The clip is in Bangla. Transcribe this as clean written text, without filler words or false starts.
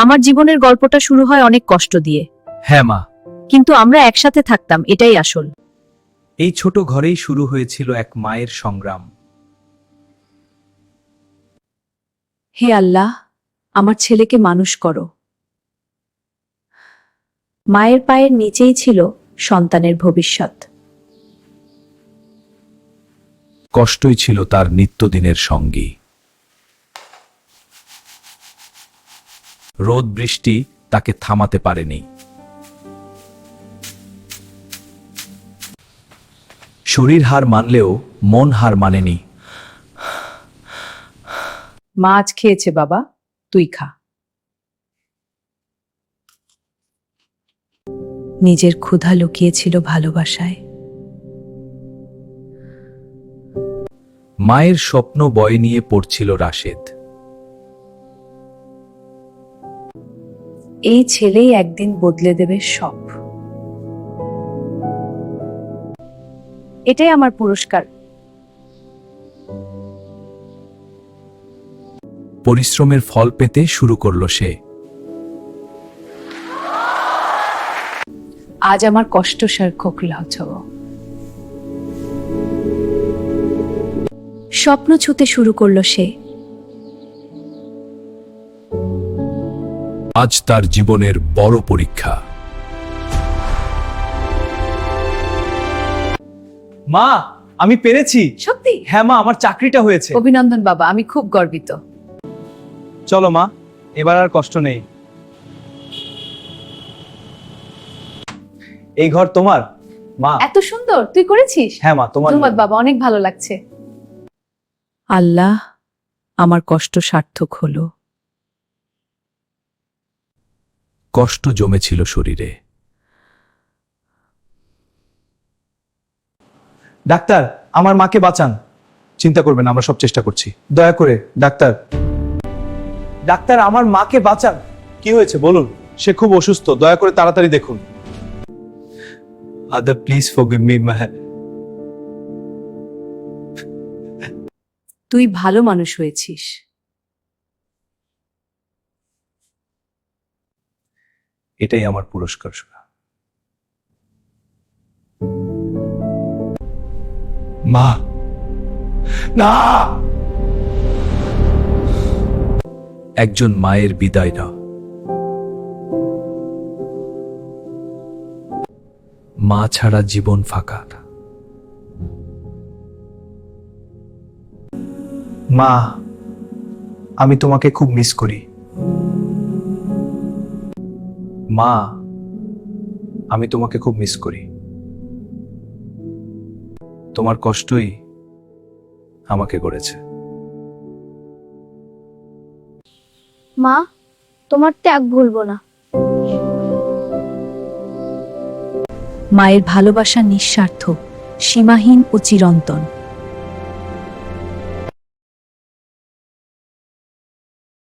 আমার জীবনের গল্পটা শুরু হয় অনেক কষ্ট দিয়ে, হ্যাঁ মা, কিন্তু আমরা একসাথে থাকতাম, এটাই আসল। এই ছোট ঘরেই শুরু হয়েছিল এক মায়ের সংগ্রাম। হে আল্লাহ, আমার ছেলেকে মানুষ করো। মায়ের পায়ের নিচেই ছিল সন্তানের ভবিষ্যৎ। কষ্টই ছিল তার নিত্যদিনের সঙ্গী। রোদ বৃষ্টি তাকে থামাতে পারেনি। শরীর হার মানলেও মন হার মানেনি। মাছ খেয়েছে বাবা, তুই খা। নিজের ক্ষুধা লুকিয়েছিল ভালোবাসায়। মায়ের স্বপ্ন বয়ে নিয়ে পড়ছিল রাশেদ। এই ছেলেই একদিন বদলে দেবে সব। এটাই আমার পুরস্কার। পরিশ্রমের ফল পেতে শুরু করল সে। আজ আমার কষ্ট সার্থক হচ্ছে। স্বপ্ন ছুঁতে শুরু করলো সে। আজ তার জীবনের বড় পরীক্ষা। মা, আমি পেরেছি। সত্যি? হ্যাঁ মা, আমার চাকরিটা হয়েছে। অভিনন্দন বাবা, আমি খুব গর্বিত। চলো মা, এবার আর কষ্ট নেই। এই ঘর তোমার মা? এত সুন্দর, তুই করেছিস? হ্যাঁ মা, তোমার। ধন্যবাদ বাবা, অনেক ভালো লাগছে। আল্লাহ, আমার কষ্ট সার্থক হলো। কষ্ট জমেছিল শরীরে। ডাক্তার, আমার মাকে বাঁচান। চিন্তা করবেন, আমরা সব চেষ্টা করছি। দয়া করে ডাক্তার। ডাক্তার, আমার মাকে বাঁচান। কি হয়েছে বলুন? সে খুব অসুস্থ, দয়া করে তাড়াতাড়ি দেখুন। আদা, প্লিজ ফরগিভ মি মা। তুই ভালো মানুষ হয়েছিস। এটাই আমার পুরস্কার। মা, না! একজন মায়ের বিদায় না। মা ছাড়া জীবন ফাঁকা। মা, আমি তোমাকে খুব মিস করি। মা, আমি তোমাকে খুব মিস করি। তোমার কষ্টই আমাকে গড়েছে। মা, তোমার ত্যাগ ভুলবো না। মায়ের ভালোবাসা নিঃস্বার্থ, সীমাহীন ও চিরন্তন।